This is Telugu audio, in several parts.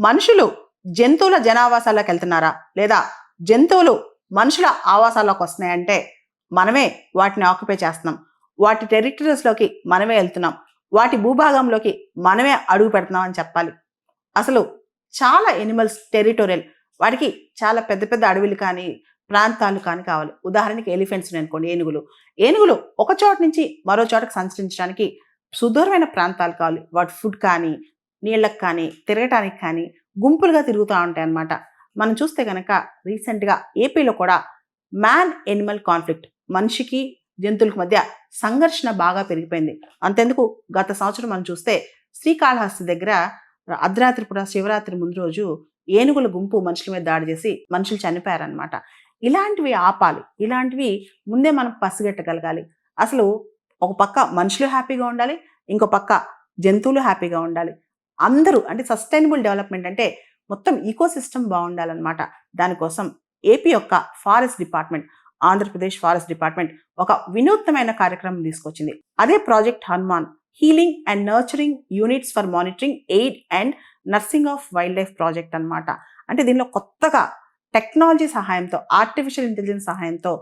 మనుషులు జంతువుల జనావాసాల్లోకి వెళ్తున్నారా, లేదా జంతువులు మనుషుల ఆవాసాల్లోకి వస్తున్నాయంటే మనమే వాటిని ఆక్యుపై చేస్తున్నాం. వాటి టెరిటరీస్లోకి మనమే వెళ్తున్నాం. వాటి భూభాగంలోకి మనమే అడుగు పెడుతున్నాం అని చెప్పాలి. అసలు చాలా ఎనిమల్స్ టెరిటోరియల్, వాటికి చాలా పెద్ద పెద్ద అడవులు కానీ ప్రాంతాలు కానీ కావాలి. ఉదాహరణకి ఎలిఫెంట్స్ అనుకోండి, ఏనుగులు ఒక చోట నుంచి మరో చోటకు సంచరించడానికి సుదూరమైన ప్రాంతాలు కావాలి. వాటి ఫుడ్ కానీ, నీళ్ళకి కానీ, తిరగటానికి కానీ గుంపులుగా తిరుగుతూ ఉంటాయి అన్నమాట. మనం చూస్తే కనుక రీసెంట్గా ఏపీలో కూడా మ్యాన్ ఎనిమల్ కాన్ఫ్లిక్ట్, మనిషికి జంతువులకు మధ్య సంఘర్షణ బాగా పెరిగిపోయింది. అంతెందుకు, గత సంవత్సరం మనం చూస్తే శ్రీకాళహస్తి దగ్గర అర్ధరాత్రి పూట శివరాత్రి ముందు రోజు ఏనుగుల గుంపు మనుషుల మీద దాడి చేసి మనుషులు చనిపోయారనమాట. ఇలాంటివి ఆపాలి. ఇలాంటివి ముందే మనం పసిగట్టగలగాలి. అసలు ఒక పక్క మనుషులు హ్యాపీగా ఉండాలి, ఇంకో పక్క జంతువులు హ్యాపీగా ఉండాలి. అందరూ అంటే సస్టైనబుల్ డెవలప్మెంట్ అంటే మొత్తం ఈకోసిస్టమ్ బాగుండాలన్నమాట. దానికోసం ఏపీ యొక్క forest department, Andhra Pradesh forest department ఒక వినూత్నమైన కార్యక్రమం తీసుకొచ్చింది. అదే project Hanuman, healing and nurturing units for monitoring, aid and nursing of wild life project అన్నమాట. అంటే దీనిలో కొత్తగా టెక్నాలజీ సహాయంతో, ఆర్టిఫిషియల్ ఇంటెలిజెన్స్ సహాయంతో,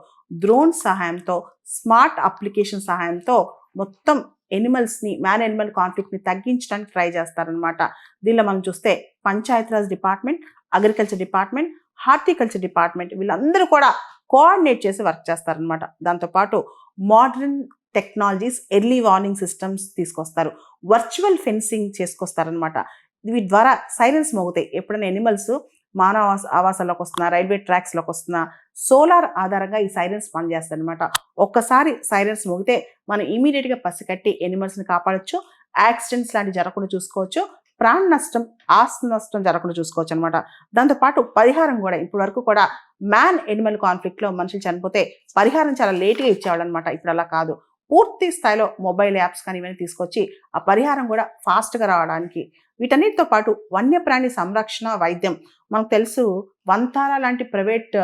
డ్రోన్ సహాయంతో, స్మార్ట్ అప్లికేషన్ సహాయంతో మొత్తం ఎనిమల్స్ని, మ్యాన్ ఎనిమల్ కాన్ఫ్లిక్ట్ని తగ్గించడానికి ట్రై చేస్తారనమాట. దీనిలో మనం చూస్తే Panchayati Raj department, agriculture department, horticulture department వీళ్ళందరూ కూడా కోఆర్డినేట్ చేసి వర్క్ చేస్తారనమాట. దాంతోపాటు modern technologies, early warning systems తీసుకొస్తారు. వర్చువల్ ఫెన్సింగ్ చేసుకొస్తారనమాట. వీటి ద్వారా సైరన్స్ మోగుతాయి. ఎప్పుడైనా ఎనిమల్స్ మానవ ఆవాసాల్లోకి వస్తున్నా, రైల్వే ట్రాక్స్లోకి వస్తున్నా, సోలార్ ఆధారంగా ఈ సైరన్స్ పనిచేస్తాయి అనమాట. ఒక్కసారి సైరన్స్ మోగితే మనం ఇమీడియట్గా పసిగట్టి ఎనిమల్స్ని కాపాడొచ్చు. యాక్సిడెంట్స్ లాంటివి జరగకుండా చూసుకోవచ్చు. ప్రాణ నష్టం, ఆస్తి నష్టం జరగకుండా చూసుకోవచ్చు అనమాట. దాంతోపాటు పరిహారం కూడా, ఇప్పటి వరకు కూడా మ్యాన్ ఎనిమల్ కాన్ఫ్లిక్ట్లో మనుషులు చనిపోతే పరిహారం చాలా లేట్గా ఇచ్చేవాళ్ళు అనమాట. ఇప్పుడు అలా కాదు, పూర్తి స్థాయిలో మొబైల్ యాప్స్ కానీ ఇవన్నీ తీసుకొచ్చి ఆ పరిహారం కూడా ఫాస్ట్గా రావడానికి. వీటన్నిటితో పాటు వన్యప్రాణి సంరక్షణ, వైద్యం, మనకు తెలుసు వంతాల లాంటి ప్రైవేట్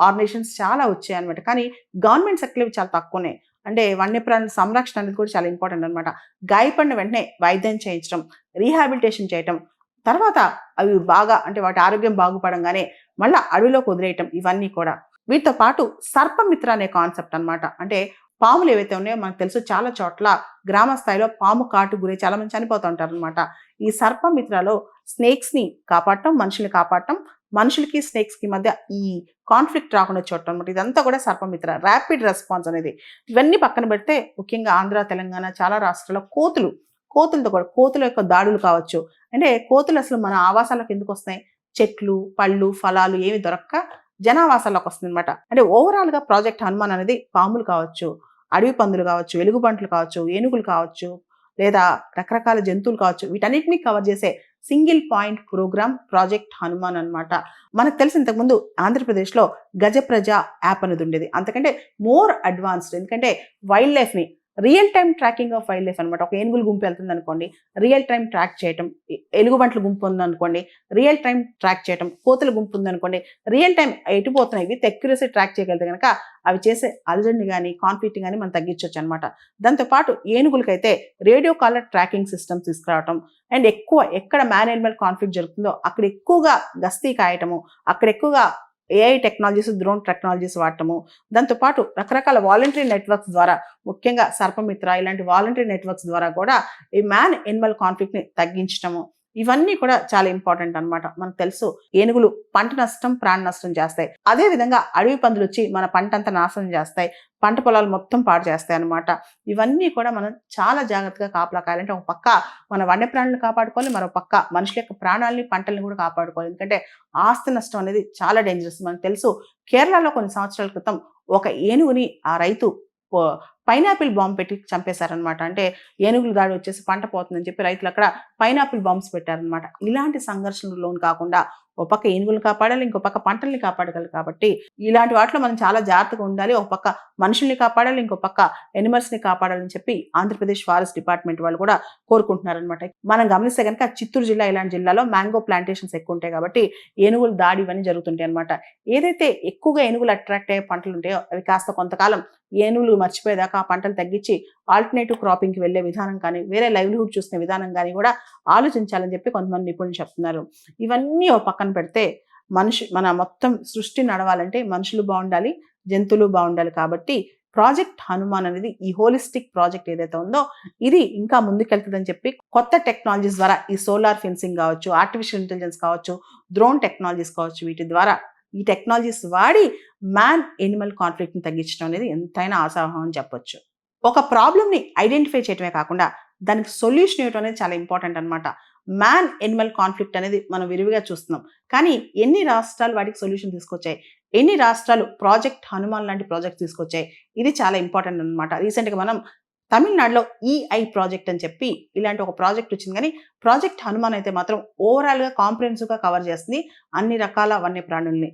ఆర్గనైజేషన్స్ చాలా వచ్చాయి అనమాట. కానీ గవర్నమెంట్ సెక్టర్ చాలా తక్కువనే. అంటే వన్యప్రాణుల సంరక్షణ అనేది కూడా చాలా ఇంపార్టెంట్ అనమాట. గాయపడిన వెంటనే వైద్యం చేయించడం, రీహాబిలిటేషన్ చేయటం, తర్వాత అవి బాగా అంటే వాటి ఆరోగ్యం బాగుపడంగానే మళ్ళీ అడవిలోకి వదిలేయటం, ఇవన్నీ కూడా. వీటితో పాటు సర్పమిత్ర అనే కాన్సెప్ట్ అనమాట. అంటే పాములు ఏవైతే ఉన్నాయో మనకు తెలుసు చాలా చోట్ల గ్రామ స్థాయిలో పాము కాటు గురి చాలా మంది చనిపోతూ ఉంటారు అనమాట. ఈ సర్పమిత్రలో స్నేక్స్ని కాపాడటం, మనుషుల్ని కాపాడటం, మనుషులకి స్నేక్స్కి మధ్య ఈ కాన్ఫ్లిక్ట్ రాకుండా చూడటం అనమాట. ఇదంతా కూడా సర్పమిత్ర, ర్యాపిడ్ రెస్పాన్స్ అనేది. ఇవన్నీ పక్కన పెడితే ముఖ్యంగా ఆంధ్ర, తెలంగాణ చాలా రాష్ట్రాల్లో కోతులతో కూడా, కోతుల యొక్క దాడులు కావచ్చు. అంటే కోతులు అసలు మన ఆవాసాలకు ఎందుకు వస్తున్నాయి? చెట్లు, పళ్ళు, ఫలాలు ఏమి దొరక్క జనావాసాల్లోకి వస్తుంది అనమాట. అంటే ఓవరాల్గా ప్రాజెక్ట్ హనుమాన్ అనేది పాములు కావచ్చు, అడవి పందులు కావచ్చు, వెలుగుబంట్లు కావచ్చు, ఏనుగులు కావచ్చు, లేదా రకరకాల జంతువులు కావచ్చు, వీటన్నిటిని కవర్ చేసే single point program project Hanuman అనమాట. మనకు తెలిసి ఇంతకుముందు ఆంధ్రప్రదేశ్లో గజప్రజ యాప్ అనేది ఉండేది. అంతకంటే మోర్ అడ్వాన్స్డ్, ఎందుకంటే వైల్డ్ లైఫ్ని real time tracking of wild life అనమాట. ఒక ఏనుగుల గుంపు వెళ్తుంది అనుకోండి, రియల్ టైం ట్రాక్ చేయటం. ఎలుగుబంట్ల గుంపు ఉందనుకోండి, రియల్ టైం ట్రాక్ చేయటం. కోతుల గుంపు ఉందనుకోండి, రియల్ టైం ఎటుపోతున్నాయి విత్ అక్యురసీ ట్రాక్ చేయగలిగితే కనుక అవి చేసే అలజడిని కానీ కాన్ఫ్లిక్ట్ కానీ మనం తగ్గించవచ్చు అనమాట. దాంతోపాటు ఏనుగులకైతే రేడియో కాలర్ ట్రాకింగ్ సిస్టమ్స్ తీసుకురావటం, అండ్ ఎక్కువ ఎక్కడ మ్యాన్ ఎనిమల్ కాన్ఫ్లిక్ట్ జరుగుతుందో అక్కడ ఎక్కువగా గస్తీ కాయటము, అక్కడ ఎక్కువగా ఏఐ టెక్నాలజీస్, డ్రోన్ టెక్నాలజీస్ వాడటము. దాంతోపాటు రకరకాల వాలంటరీ నెట్వర్క్స్ ద్వారా, ముఖ్యంగా సర్పమిత్ర ఇలాంటి వాలంటరీ నెట్వర్క్స్ ద్వారా కూడా ఈ మ్యాన్ ఎనిమల్ కాన్ఫ్లిక్ట్ని తగ్గించటము, ఇవన్నీ కూడా చాలా ఇంపార్టెంట్ అనమాట. మనకు తెలుసు ఏనుగులు పంట నష్టం, ప్రాణ నష్టం చేస్తాయి. అదే విధంగా అడవి పందులు వచ్చి మన పంట అంతా నాశనం చేస్తాయి, పంట పొలాలు మొత్తం పాడు చేస్తాయి అనమాట. ఇవన్నీ కూడా మనం చాలా జాగ్రత్తగా కాపలా కాయాలంటే ఒక పక్క మన వన్యప్రాణులను కాపాడుకోవాలి, మరో పక్క మనుషుల యొక్క ప్రాణాలని, పంటల్ని కూడా కాపాడుకోవాలి. ఎందుకంటే ఆస్తి నష్టం అనేది చాలా డేంజరస్. మనకు తెలుసు కేరళలో కొన్ని సంవత్సరాల క్రితం ఒక ఏనుగుని ఆ రైతు పైనాపిల్ బాంబ్ పెట్టి చంపేశారనమాట. అంటే ఏనుగులు దాడి వచ్చేసి పంట పోతుందని చెప్పి రైతులు అక్కడ పైనాపిల్ బాంబ్స్ పెట్టారనమాట. ఇలాంటి సంఘర్షణలు లోను కాకుండా ఒక పక్క ఏనుగులు కాపాడాలి, ఇంకో పక్క పంటల్ని కాపాడగలరు. కాబట్టి ఇలాంటి వాటిలో మనం చాలా జాగ్రత్తగా ఉండాలి. ఒక పక్క మనుషుల్ని కాపాడాలి, ఇంకో పక్క ఎనిమల్స్ని కాపాడాలని చెప్పి ఆంధ్రప్రదేశ్ ఫారెస్ట్ డిపార్ట్మెంట్ వాళ్ళు కూడా కోరుకుంటున్నారనమాట. మనం గమనిస్తే కనుక చిత్తూరు జిల్లా ఇలాంటి జిల్లాలో మ్యాంగో ప్లాంటేషన్స్ ఎక్కువ ఉంటాయి కాబట్టి ఏనుగులు దాడి ఇవన్నీ జరుగుతుంటాయి అనమాట. ఏదైతే ఎక్కువగా ఏనుగులు అట్రాక్ట్ అయ్యే పంటలు ఉంటాయో అవి కాస్త కొంతకాలం ఏనుగులు మర్చిపోయేదాకా ఆ పంటలు తగ్గించి ఆల్టర్నేటివ్ క్రాపింగ్కి వెళ్ళే విధానం కానీ, వేరే లైవ్లీహుడ్ చూసుకునే విధానం కానీ కూడా ఆలోచించాలని చెప్పి కొంతమంది నిపుణులు చెప్తున్నారు. ఇవన్నీ ఓ పక్కన పెడితే మన మొత్తం సృష్టి నడవాలంటే మనుషులు బాగుండాలి, జంతువులు బాగుండాలి. కాబట్టి ప్రాజెక్ట్ హనుమాన్ అనేది ఈ హోలిస్టిక్ ప్రాజెక్ట్ ఏదైతే ఉందో ఇది ఇంకా ముందుకెళ్తుందని చెప్పి కొత్త టెక్నాలజీస్ ద్వారా ఈ సోలార్ ఫెన్సింగ్ కావచ్చు, ఆర్టిఫిషియల్ ఇంటెలిజెన్స్ కావచ్చు, డ్రోన్ టెక్నాలజీస్ కావచ్చు, వీటి ద్వారా ఈ టెక్నాలజీస్ వాడి మ్యాన్ ఎనిమల్ కాన్ఫ్లిక్ట్ని తగ్గించడం అనేది ఎంతైనా ఆశావహం అని చెప్పొచ్చు. ఒక ప్రాబ్లమ్ని ఐడెంటిఫై చేయడమే కాకుండా దానికి సొల్యూషన్ ఇవ్వడం అనేది చాలా ఇంపార్టెంట్ అనమాట. మ్యాన్ ఎనిమల్ కాన్ఫ్లిక్ట్ అనేది మనం విరివిగా చూస్తున్నాం. కానీ ఎన్ని రాష్ట్రాలు వాటికి సొల్యూషన్ తీసుకొచ్చాయి, ఎన్ని రాష్ట్రాలు ప్రాజెక్ట్ హనుమాన్ లాంటి ప్రాజెక్ట్ తీసుకొచ్చాయి, ఇది చాలా ఇంపార్టెంట్ అనమాట. రీసెంట్గా మనం తమిళనాడులో ఈఐ ప్రాజెక్ట్ అని చెప్పి ఇలాంటి ఒక ప్రాజెక్ట్ వచ్చింది. కానీ ప్రాజెక్ట్ హనుమాన్ అయితే మాత్రం ఓవరాల్గా కాంప్రిహెన్సివ్గా కవర్ చేస్తుంది అన్ని రకాల వన్యప్రాణుల్ని.